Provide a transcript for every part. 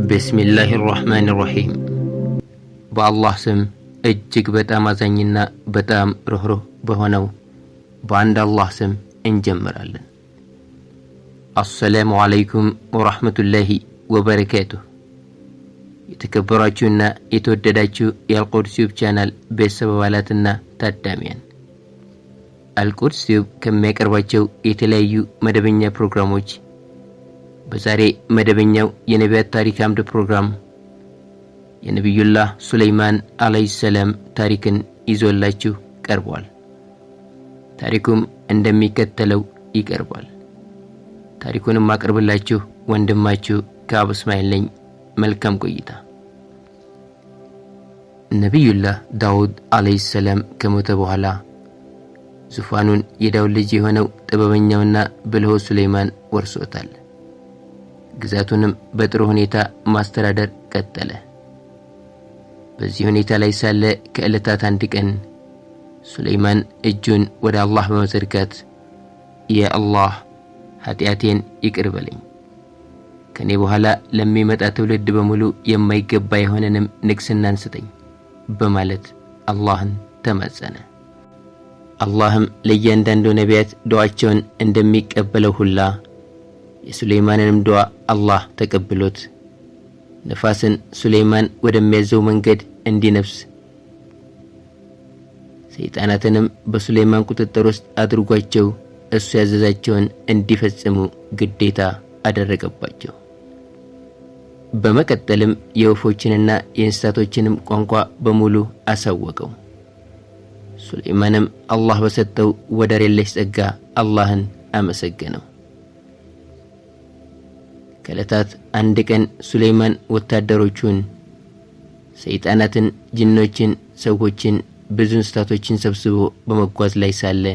ቢስሚላሂ ራህማኒ ራሂም በአላህ ስም እጅግ በጣም አዛኝና በጣም ርህሩህ በሆነው በአንድ አላህ ስም እንጀምራለን። አሰላሙ አለይኩም ወራህመቱላሂ ወበረካቱሁ። የተከበራችሁና የተወደዳችሁ የአልቁድስ ዩቲዩብ ቻናል ቤተሰብ አባላትና ታዳሚያን አልቁድስ ዩቲዩብ ከሚያቀርባቸው የተለያዩ መደበኛ ፕሮግራሞች በዛሬ መደበኛው የነቢያት ታሪክ አምድ ፕሮግራም የነብዩላህ ሱለይማን አለይሂ ሰላም ታሪክን ይዞላችሁ ቀርቧል። ታሪኩም እንደሚከተለው ይቀርባል። ታሪኩንም ማቅርብላችሁ ወንድማችሁ ከአቡ እስማኤል ነኝ። መልካም ቆይታ። ነብዩላህ ዳውድ አለይሂ ሰላም ከሞተ በኋላ ዙፋኑን የዳውድ ልጅ የሆነው ጥበበኛውና ብልሁ ሱለይማን ወርሶታል። ግዛቱንም በጥሩ ሁኔታ ማስተዳደር ቀጠለ። በዚህ ሁኔታ ላይ ሳለ ከዕለታት አንድ ቀን ሱለይማን እጁን ወደ አላህ በመዘርጋት ያ አላህ ኃጢአቴን ይቅር በለኝ፣ ከኔ በኋላ ለሚመጣ ትውልድ በሙሉ የማይገባ የሆነንም ንግስናን ስጠኝ በማለት አላህን ተማጸነ። አላህም ለእያንዳንዱ ነቢያት ዱዓቸውን እንደሚቀበለው ሁላ የሱለይማንንም ዱዓ አላህ ተቀብሎት ነፋስን ሱለይማን ወደሚያዘው መንገድ እንዲነፍስ ሰይጣናትንም በሱለይማን ቁጥጥር ውስጥ አድርጓቸው እሱ ያዘዛቸውን እንዲፈጽሙ ግዴታ አደረገባቸው። በመቀጠልም የወፎችንና የእንስሳቶችንም ቋንቋ በሙሉ አሳወቀው። ሱለይማንም አላህ በሰጠው ወደር የለሽ ጸጋ አላህን አመሰገነው። ከዕለታት አንድ ቀን ሱለይማን ወታደሮቹን ሰይጣናትን፣ ጅኖችን፣ ሰዎችን፣ ብዙ እንስሳቶችን ሰብስቦ በመጓዝ ላይ ሳለ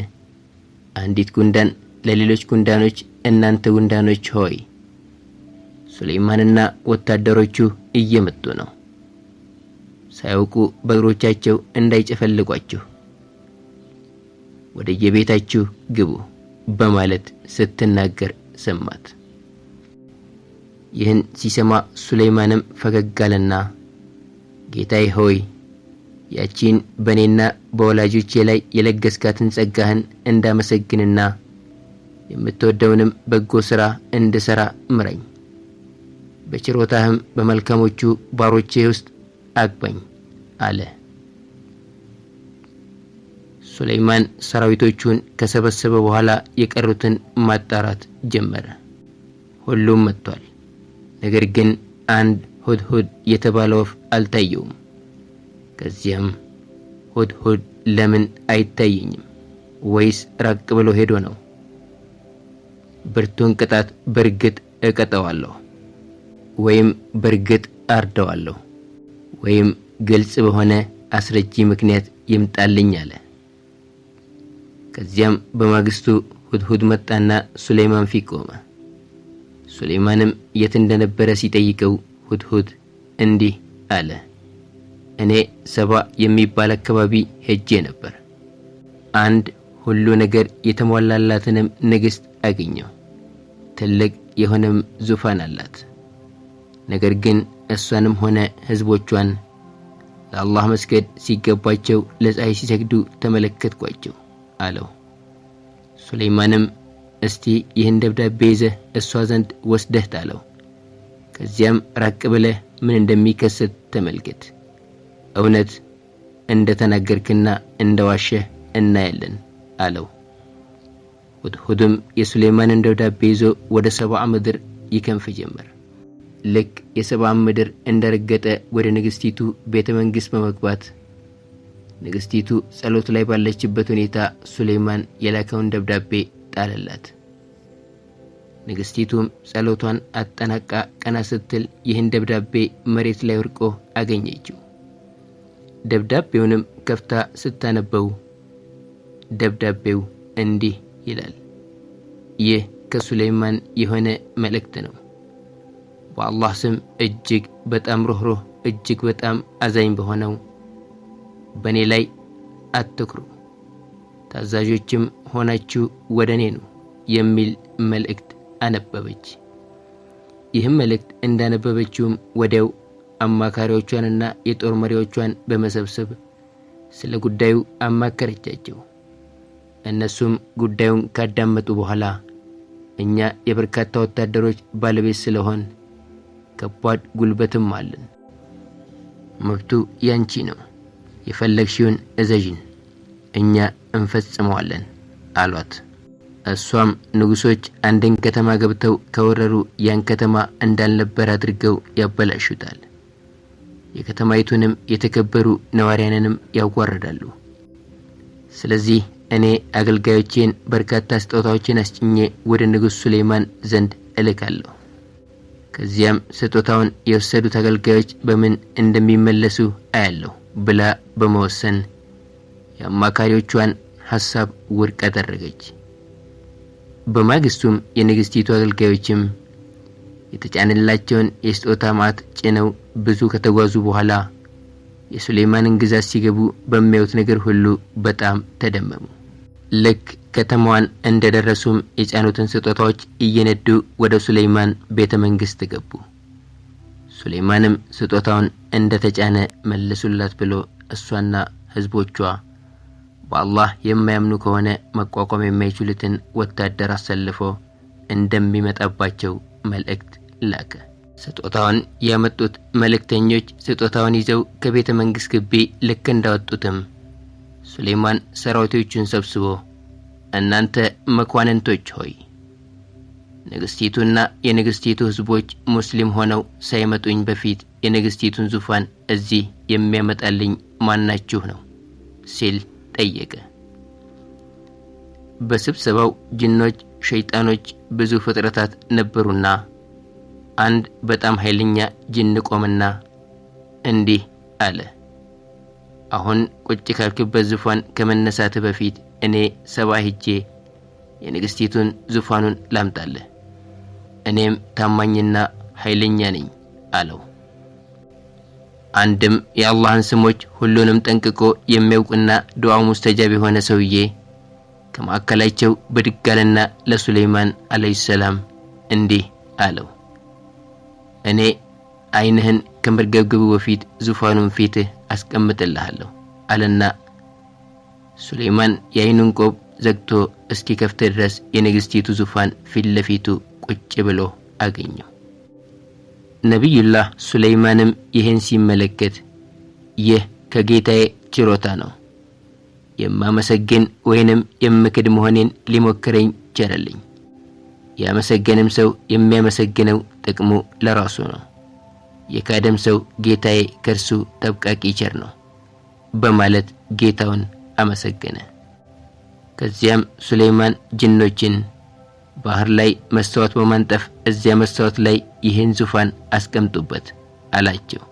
አንዲት ጉንዳን ለሌሎች ጉንዳኖች እናንተ ጉንዳኖች ሆይ ሱለይማንና ወታደሮቹ እየመጡ ነው፣ ሳያውቁ በእግሮቻቸው እንዳይጨፈልቋችሁ ወደ የቤታችሁ ግቡ በማለት ስትናገር ሰማት። ይህን ሲሰማ ሱለይማንም ፈገግ አለና ጌታዬ ሆይ ያቺን በኔና በወላጆቼ ላይ የለገስካትን ጸጋህን እንዳመሰግንና የምትወደውንም በጎ ሥራ እንድሠራ ምረኝ፣ በችሮታህም በመልካሞቹ ባሮቼ ውስጥ አግባኝ አለ። ሱለይማን ሰራዊቶቹን ከሰበሰበ በኋላ የቀሩትን ማጣራት ጀመረ። ሁሉም መጥቷል። ነገር ግን አንድ ሁድሁድ የተባለ ወፍ አልታየውም። ከዚያም ሁድሁድ ለምን አይታየኝም? ወይስ ራቅ ብሎ ሄዶ ነው? ብርቱን ቅጣት በርግጥ እቀጣዋለሁ፣ ወይም በርግጥ አርደዋለሁ፣ ወይም ግልጽ በሆነ አስረጂ ምክንያት ይምጣልኝ አለ። ከዚያም በማግስቱ ሁድሁድ መጣና ሱለይማን ፊት ቆመ። ሱለይማንም የት እንደነበረ ሲጠይቀው ሁድሁድ እንዲህ አለ፣ እኔ ሰባ የሚባል አካባቢ ሄጄ ነበር። አንድ ሁሉ ነገር የተሟላላትንም ንግሥት አገኘው። ትልቅ የሆነም ዙፋን አላት። ነገር ግን እሷንም ሆነ ሕዝቦቿን ለአላህ መስገድ ሲገባቸው ለፀሐይ ሲሰግዱ ተመለከትኳቸው አለው። ሱለይማንም እስቲ ይህን ደብዳቤ ይዘህ እሷ ዘንድ ወስደህ ጣለው። ከዚያም ራቅ ብለህ ምን እንደሚከሰት ተመልከት። እውነት እንደተናገርክና እንደዋሸህ እናያለን አለው። ሁድሁድም የሱለይማንን ደብዳቤ ይዞ ወደ ሰብዓ ምድር ይከንፍ ጀመር። ልክ የሰብዓ ምድር እንደረገጠ ወደ ንግሥቲቱ ቤተ መንግሥት በመግባት ንግሥቲቱ ጸሎት ላይ ባለችበት ሁኔታ ሱለይማን የላከውን ደብዳቤ ጣለላት። ንግሥቲቱም ጸሎቷን አጠናቃ ቀና ስትል ይህን ደብዳቤ መሬት ላይ ወድቆ አገኘችው። ደብዳቤውንም ከፍታ ስታነበው ደብዳቤው እንዲህ ይላል፣ ይህ ከሱለይማን የሆነ መልእክት ነው። በአላህ ስም እጅግ በጣም ርህሩህ እጅግ በጣም አዛኝ በሆነው በእኔ ላይ አትኩሩ፣ ታዛዦችም ሆናችሁ ወደ እኔ ነው የሚል መልእክት አነበበች። ይህም መልእክት እንዳነበበችውም ወዲያው አማካሪዎቿንና የጦር መሪዎቿን በመሰብሰብ ስለ ጉዳዩ አማከረቻቸው። እነሱም ጉዳዩን ካዳመጡ በኋላ እኛ የበርካታ ወታደሮች ባለቤት ስለሆን ከባድ ጉልበትም አለን፣ መብቱ ያንቺ ነው፣ የፈለግሽውን እዘዥን፣ እኛ እንፈጽመዋለን አሏት። እሷም ንጉሶች አንድን ከተማ ገብተው ከወረሩ ያን ከተማ እንዳልነበር አድርገው ያበላሹታል፣ የከተማይቱንም የተከበሩ ነዋሪያንንም ያዋርዳሉ። ስለዚህ እኔ አገልጋዮቼን በርካታ ስጦታዎችን አስጭኜ ወደ ንጉሥ ሱሌይማን ዘንድ እልካለሁ። ከዚያም ስጦታውን የወሰዱት አገልጋዮች በምን እንደሚመለሱ አያለሁ ብላ በመወሰን የአማካሪዎቿን ሐሳብ ውድቅ አደረገች። በማግስቱም የንግስቲቱ አገልጋዮችም የተጫነላቸውን የስጦታ ማዕት ጭነው ብዙ ከተጓዙ በኋላ የሱሌይማንን ግዛት ሲገቡ በሚያዩት ነገር ሁሉ በጣም ተደመሙ። ልክ ከተማዋን እንደደረሱም የጫኑትን ስጦታዎች እየነዱ ወደ ሱሌይማን ቤተ መንግስት ገቡ። ሱሌይማንም ስጦታውን እንደተጫነ መልሱላት ብሎ እሷና ህዝቦቿ በአላህ የማያምኑ ከሆነ መቋቋም የማይችሉትን ወታደር አሰልፎ እንደሚመጣባቸው መልእክት ላከ። ስጦታውን ያመጡት መልእክተኞች ስጦታውን ይዘው ከቤተ መንግስት ግቢ ልክ እንዳወጡትም ሱሌይማን ሰራዊቶቹን ሰብስቦ እናንተ መኳንንቶች ሆይ ንግስቲቱና የንግስቲቱ ህዝቦች ሙስሊም ሆነው ሳይመጡኝ በፊት የንግስቲቱን ዙፋን እዚህ የሚያመጣልኝ ማናችሁ ነው ሲል ጠየቀ። በስብሰባው ጅኖች፣ ሸይጣኖች፣ ብዙ ፍጥረታት ነበሩና አንድ በጣም ኃይለኛ ጅን ቆመና እንዲህ አለ። አሁን ቁጭ ካልክበት ዙፋን ከመነሳት በፊት እኔ ሰባ ሄጄ የንግስቲቱን ዙፋኑን ላምጣለህ፣ እኔም ታማኝና ኃይለኛ ነኝ አለው። አንድም የአላህን ስሞች ሁሉንም ጠንቅቆ የሚያውቅና ዱዓው ሙስተጃብ የሆነ ሰውዬ ከማዕከላቸው በድጋልና ለሱሌይማን አለይሂ ሰላም እንዲህ አለው። እኔ አይንህን ከመርገብገቡ በፊት ዙፋኑን ፊትህ አስቀምጥልሃለሁ አለና ሱሌይማን የአይኑን ቆብ ዘግቶ እስኪ ከፍተ ድረስ የንግስቲቱ ዙፋን ፊት ለፊቱ ቁጭ ብሎ አገኘው። ነቢዩላህ ሱሌይማንም ይህን ሲመለከት ይህ ከጌታዬ ችሮታ ነው፣ የማመሰግን ወይንም የምክድ መሆኔን ሊሞክረኝ ቸረልኝ። ያመሰገንም ሰው የሚያመሰግነው ጥቅሙ ለራሱ ነው፣ የካደም ሰው ጌታዬ ከርሱ ተብቃቂ ቸር ነው በማለት ጌታውን አመሰገነ። ከዚያም ሱሌይማን ጅኖችን ባህር ላይ መስታወት በማንጠፍ እዚያ መስታወት ላይ ይህን ዙፋን አስቀምጡበት አላቸው።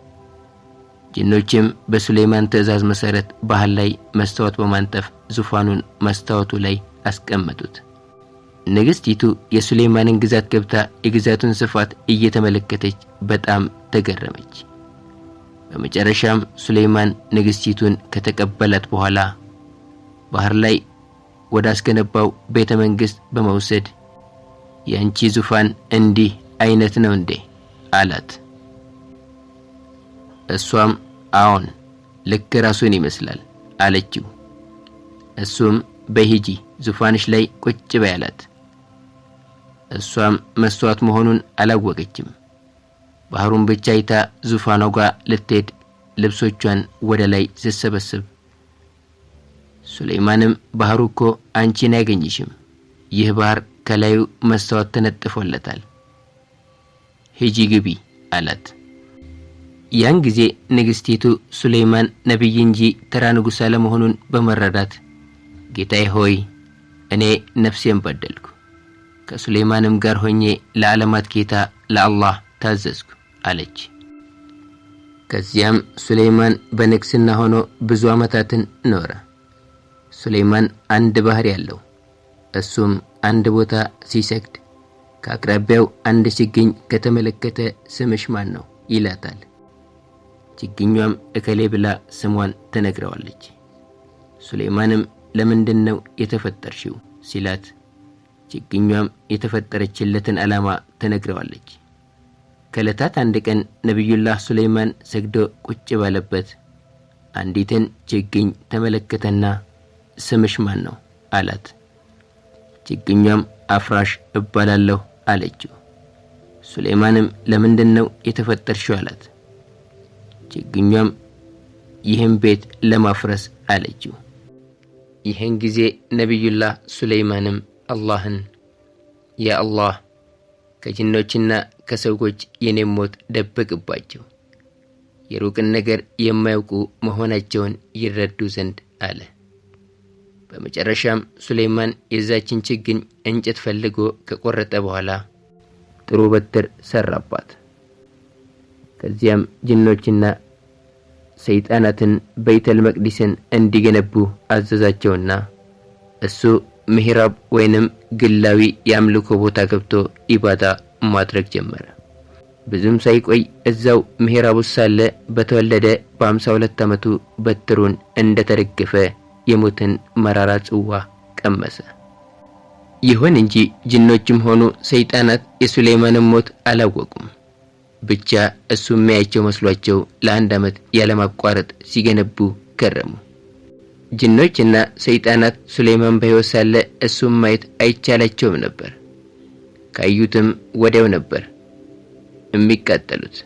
ጅኖችም በሱሌይማን ትእዛዝ መሰረት ባህር ላይ መስታወት በማንጠፍ ዙፋኑን መስታወቱ ላይ አስቀመጡት። ንግስቲቱ የሱሌይማንን ግዛት ገብታ የግዛቱን ስፋት እየተመለከተች በጣም ተገረመች። በመጨረሻም ሱሌይማን ንግስቲቱን ከተቀበላት በኋላ ባህር ላይ ወደ አስገነባው ቤተ መንግስት በመውሰድ ያንቺ ዙፋን እንዲህ አይነት ነው እንዴ አላት። እሷም አዎን ልክ ራሱን ይመስላል አለችው። እሱም በሂጂ ዙፋንሽ ላይ ቁጭ በይ አላት። እሷም መስዋዕት መሆኑን አላወቀችም። ባህሩን ብቻ አይታ ዙፋኗ ጋር ልትሄድ ልብሶቿን ወደ ላይ ስትሰበስብ ሱሌይማንም ባህሩ እኮ አንቺን አያገኝሽም፣ ይህ ባህር ከላዩ መስታወት ተነጥፎለታል፣ ሂጂ ግቢ አላት። ያን ጊዜ ንግስቲቱ ሱሌይማን ነብይ እንጂ ተራ ንጉስ አለመሆኑን በመረዳት ጌታዬ ሆይ እኔ ነፍሴን በደልኩ፣ ከሱሌይማንም ጋር ሆኜ ለዓለማት ጌታ ለአላህ ታዘዝኩ አለች። ከዚያም ሱሌይማን በንግስና ሆኖ ብዙ ዓመታትን ኖረ። ሱሌይማን አንድ ባህር ያለው፣ እሱም አንድ ቦታ ሲሰግድ ከአቅራቢያው አንድ ችግኝ ከተመለከተ ስምሽ ማን ነው ይላታል። ችግኛም እከሌ ብላ ስሟን ትነግረዋለች። ሱሌይማንም ለምንድነው የተፈጠርሽው ሲላት ችግኛም የተፈጠረችለትን ዓላማ ትነግረዋለች። ከለታት አንድ ቀን ነብዩላህ ሱለይማን ሰግዶ ቁጭ ባለበት አንዲትን ችግኝ ተመለከተና ስምሽ ማን ነው አላት። ችግኛም አፍራሽ እባላለሁ አለችው። ሱለይማንም ለምንድነው የተፈጠርሽው አላት። ችግኛም ይህን ቤት ለማፍረስ አለችው። ይህን ጊዜ ነብዩላህ ሱለይማንም አላህን ያ አላህ ከጅኖችና ከሰዎች የኔን ሞት ደብቅባቸው የሩቅን ነገር የማያውቁ መሆናቸውን ይረዱ ዘንድ አለ። በመጨረሻም ሱለይማን የዛችን ችግኝ እንጨት ፈልጎ ከቆረጠ በኋላ ጥሩ በትር ሰራባት። ከዚያም ጅኖችና ሰይጣናትን በይተል መቅዲስን እንዲገነቡ አዘዛቸውና እሱ ምሕራብ ወይንም ግላዊ የአምልኮ ቦታ ገብቶ ኢባዳ ማድረግ ጀመረ። ብዙም ሳይቆይ እዛው ምሕራብ ውስጥ ሳለ በተወለደ በ52 ዓመቱ በትሩን እንደተረገፈ የሞትን መራራ ጽዋ ቀመሰ። ይሁን እንጂ ጅኖችም ሆኑ ሰይጣናት የሱለይማንን ሞት አላወቁም። ብቻ እሱ የሚያያቸው መስሏቸው ለአንድ ዓመት ያለማቋረጥ ሲገነቡ ከረሙ። ጅኖችና ሰይጣናት ሱለይማን በሕይወት ሳለ እሱን ማየት አይቻላቸውም ነበር። ካዩትም ወዲያው ነበር የሚቃጠሉት።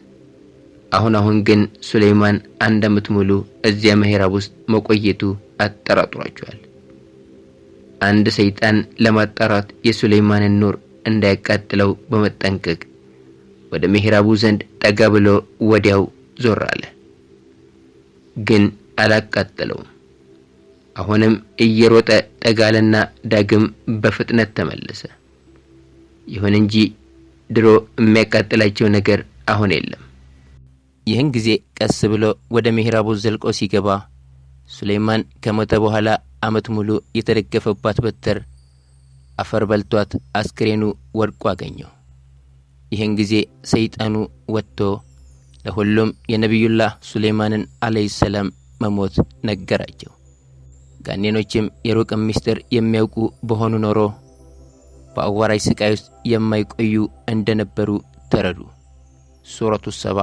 አሁን ግን ሱለይማን አንድ ዓመት ሙሉ እዚያ ምሕራብ ውስጥ መቆየቱ አጠራጥሯቸዋል። አንድ ሰይጣን ለማጣራት የሱለይማንን ኑር እንዳያቃጥለው በመጠንቀቅ ወደ ምሕራቡ ዘንድ ጠጋ ብሎ ወዲያው ዞር አለ። ግን አላቃጠለውም። አሁንም እየሮጠ ጠጋለና ዳግም በፍጥነት ተመለሰ። ይሁን እንጂ ድሮ የሚያቃጥላቸው ነገር አሁን የለም። ይህን ጊዜ ቀስ ብሎ ወደ ምሕራቡ ዘልቆ ሲገባ ሱለይማን ከሞተ በኋላ ዓመት ሙሉ የተደገፈባት በትር አፈር በልቷት አስክሬኑ ወድቆ አገኘው። ይህን ጊዜ ሰይጣኑ ወጥቶ ለሁሉም የነብዩላህ ሱለይማንን አለይሂ ሰላም መሞት ነገራቸው። ጋኔኖችም የሩቅ ምስጢር የሚያውቁ በሆኑ ኖሮ በአዋራጅ ስቃይ ውስጥ የማይቆዩ እንደነበሩ ተረዱ። ሱረቱ ሰባ።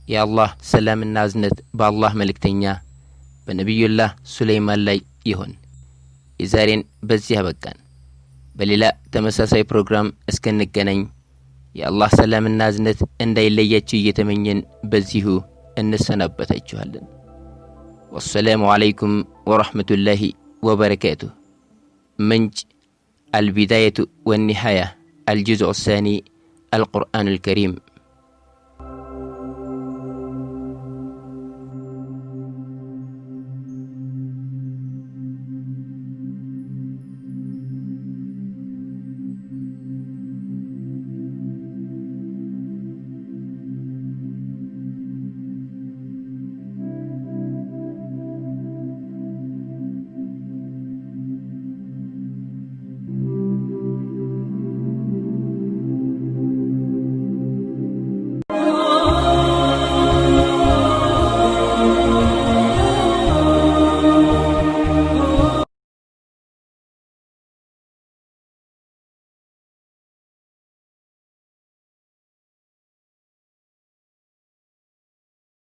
የአላህ ሰላምና እዝነት በአላህ መልእክተኛ በነብዩላህ ሱለይማን ላይ ይሁን። የዛሬን በዚህ አበቃን። በሌላ ተመሳሳይ ፕሮግራም እስከንገናኝ የአላህ ሰላምና እዝነት እንዳይለያችሁ እየተመኘን በዚሁ እንሰናበታችኋለን። والسلام عليكم ورحمة الله وبركاته. منج البداية والنهاية الجزء الثاني القرآن الكريم.